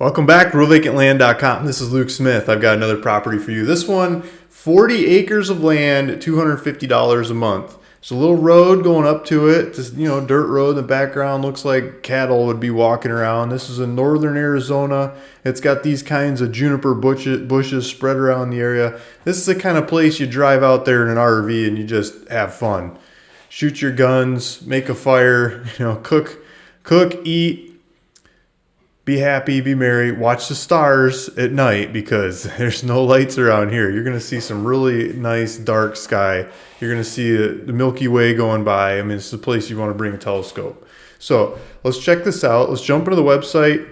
Welcome back to realvacantland.com. This is Luke Smith. I've got another property for you. This one, 40 acres of land, $250 a month. There's a little road going up to it. Just, dirt road in the background. Looks like cattle would be walking around. This is in northern Arizona. It's got these kinds of juniper bushes spread around the area. This is the kind of place you drive out there in an RV and you just have fun. Shoot your guns, make a fire, cook, eat. Be happy, be merry, watch the stars at night because there's no lights around here. You're going to see some really nice dark sky. You're going to see the Milky Way going by. I mean, it's the place you want to bring a telescope. So let's check this out. Let's jump into the website.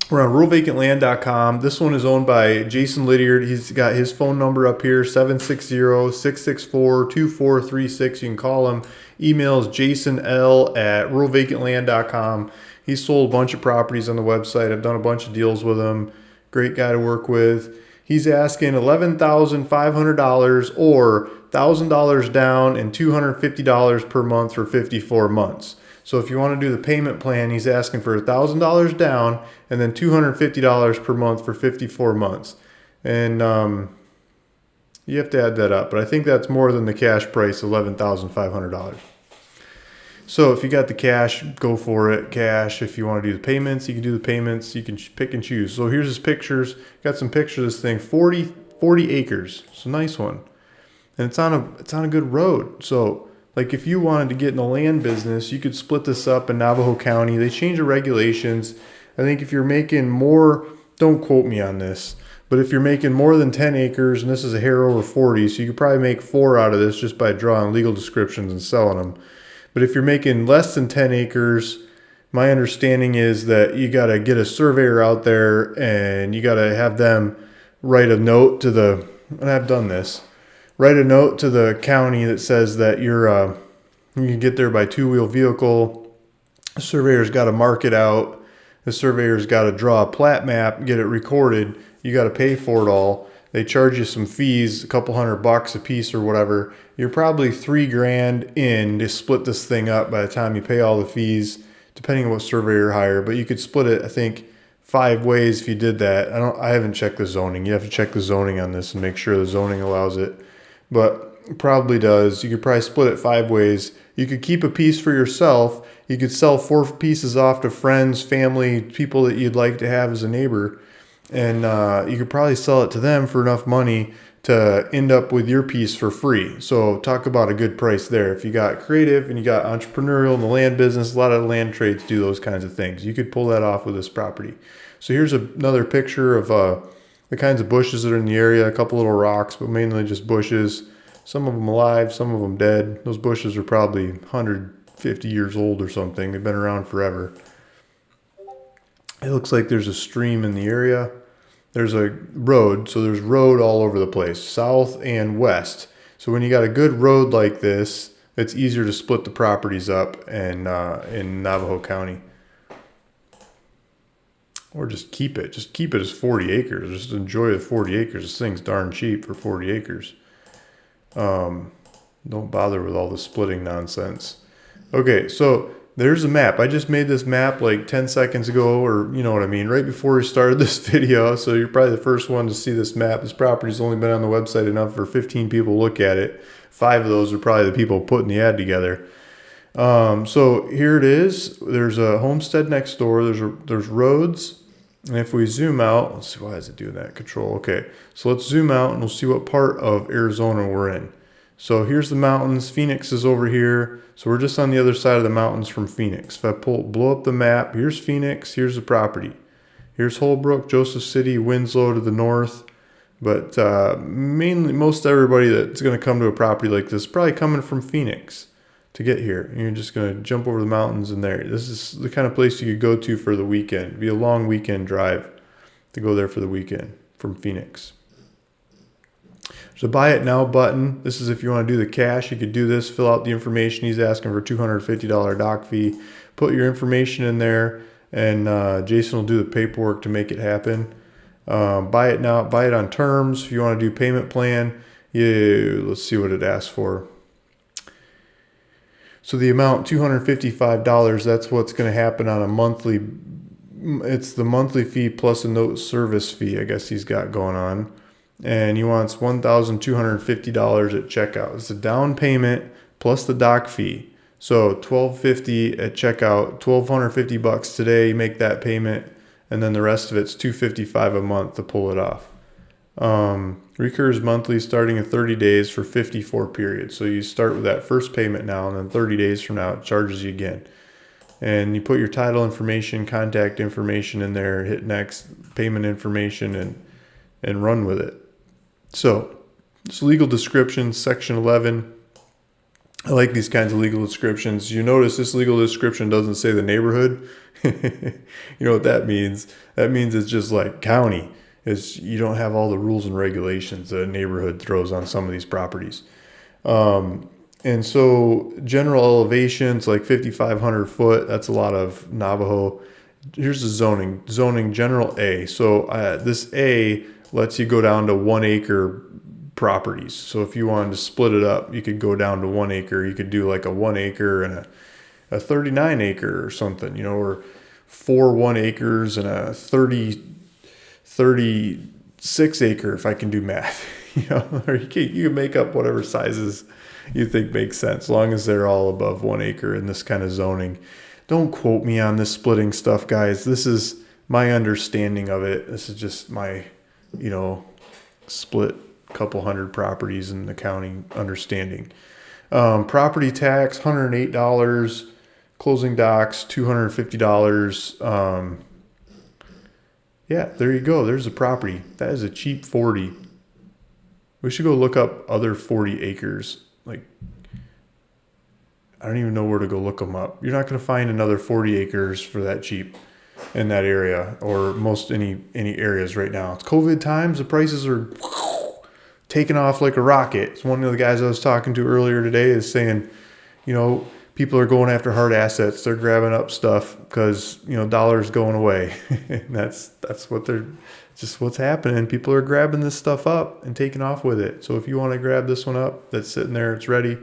We're on realvacantland.com. This one is owned by Jason Lydiard. He's got his phone number up here, 760-664-2436. You can call him. Email is jasonl@realvacantland.com. He's sold a bunch of properties on the website. I've done a bunch of deals with him. Great guy to work with. He's asking $11,500 or $1,000 down and $250 per month for 54 months. So if you want to do the payment plan, he's asking for $1,000 down and then $250 per month for 54 months. And you have to add that up. But I think that's more than the cash price, $11,500. So if you got the cash, go for it. Cash. If you want to do the payments, you can do the payments. You can pick and choose. So here's his pictures. Got some pictures of this thing. 40 acres. It's a nice one. And it's on a good road. So like if you wanted to get in the land business, you could split this up in Navajo County. They change the regulations. I think if you're making more, don't quote me on this, but if you're making more than 10 acres, and this is a hair over 40, so you could probably make 4 out of this just by drawing legal descriptions and selling them. But if you're making less than 10 acres, my understanding is that you got to get a surveyor out there and you got to have them write a note to the, and I've done this, write a note to the county that says that you can get there by 2-wheel vehicle. The surveyor's got to mark it out. The surveyor's got to draw a plat map, get it recorded. You got to pay for it all. They charge you some fees, a couple $100 a piece or whatever. You're probably $3,000 in to split this thing up by the time you pay all the fees, depending on what surveyor you hire. But you could split it, I think, 5 ways if you did that. I haven't checked the zoning. You have to check the zoning on this and make sure the zoning allows it. But it probably does. You could probably split it 5 ways. You could keep a piece for yourself. You could sell 4 pieces off to friends, family, people that you'd like to have as a neighbor. And you could probably sell it to them for enough money to end up with your piece for free. So talk about a good price there. If you got creative and you got entrepreneurial in the land business, a lot of land trades do those kinds of things. You could pull that off with this property. So here's another picture of the kinds of bushes that are in the area. A couple little rocks, but mainly just bushes. Some of them alive, some of them dead. Those bushes are probably 150 years old or something. They've been around forever. It looks like there's a stream in the area. There's a road, so there's road all over the place, south and west. So when you got a good road like this, it's easier to split the properties up and in Navajo County. Or just keep it. Just keep it as 40 acres. Just enjoy the 40 acres. This thing's darn cheap for 40 acres. Don't bother with all the splitting nonsense. Okay, so there's a map. I just made this map like 10 seconds ago, or you know what I mean, right before we started this video. So you're probably the first one to see this map. This property's only been on the website enough for 15 people to look at it. 5 of those are probably the people putting the ad together. So here it is. There's a homestead next door. There's roads. And if we zoom out, let's see, why is it doing that? Control. Okay. So let's zoom out and we'll see what part of Arizona we're in. So here's the mountains. Phoenix is over here. So we're just on the other side of the mountains from Phoenix. If I blow up the map, here's Phoenix, here's the property. Here's Holbrook, Joseph City, Winslow to the north. But mainly, most everybody that's going to come to a property like this is probably coming from Phoenix to get here. And you're just going to jump over the mountains and there. This is the kind of place you could go to for the weekend. It'd be a long weekend drive to go there for the weekend from Phoenix. There's a buy it now button. This is if you want to do the cash, you could do this, fill out the information. He's asking for a $250 doc fee. Put your information in there, and Jason will do the paperwork to make it happen. Buy it now, buy it on terms. If you want to do payment plan, let's see what it asks for. So the amount, $255, that's what's going to happen on a monthly it's the monthly fee plus a note service fee, I guess he's got going on. And he wants $1,250 at checkout. It's a down payment plus the doc fee. So $1,250 at checkout, $1,250 today, you make that payment, and then the rest of it's $255 a month to pull it off. Recurs monthly starting in 30 days for 54 periods. So you start with that first payment now, and then 30 days from now it charges you again. And you put your title information, contact information in there, hit next, payment information, and run with it. So this legal description, section 11. I like these kinds of legal descriptions. You notice this legal description doesn't say the neighborhood. You know what that means? That means it's just like county. You don't have all the rules and regulations the neighborhood throws on some of these properties. And so general elevations like 5,500 foot, that's a lot of Navajo. Here's the zoning. Zoning general A. So this A lets you go down to 1 acre properties. So if you wanted to split it up, you could go down to 1 acre. You could do like a 1 acre and a 39 acre or something, or 4 1 acres and a 36 acre, if I can do math, or you can make up whatever sizes you think makes sense, as long as they're all above 1 acre in this kind of zoning. Don't quote me on this splitting stuff, guys. This is my understanding of it. This is just my, split couple hundred properties in the county understanding. Property tax, $108. Closing docs, $250. Yeah, there you go. There's a property. That is a cheap 40. We should go look up other 40 acres. Like, I don't even know where to go look them up. You're not going to find another 40 acres for that cheap in that area, or most any areas right now. It's COVID times. The prices are taking off like a rocket. It's one of the guys I was talking to earlier today is saying, people are going after hard assets. They're grabbing up stuff because, dollars going away. And that's what's happening. People are grabbing this stuff up and taking off with it. So if you want to grab this one up, that's sitting there, it's ready.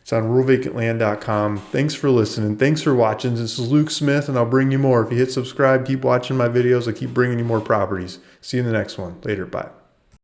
It's on ruralvacantland.com. Thanks for listening. Thanks for watching. This is Luke Smith, and I'll bring you more. If you hit subscribe, keep watching my videos. I keep bringing you more properties. See you in the next one. Later. Bye.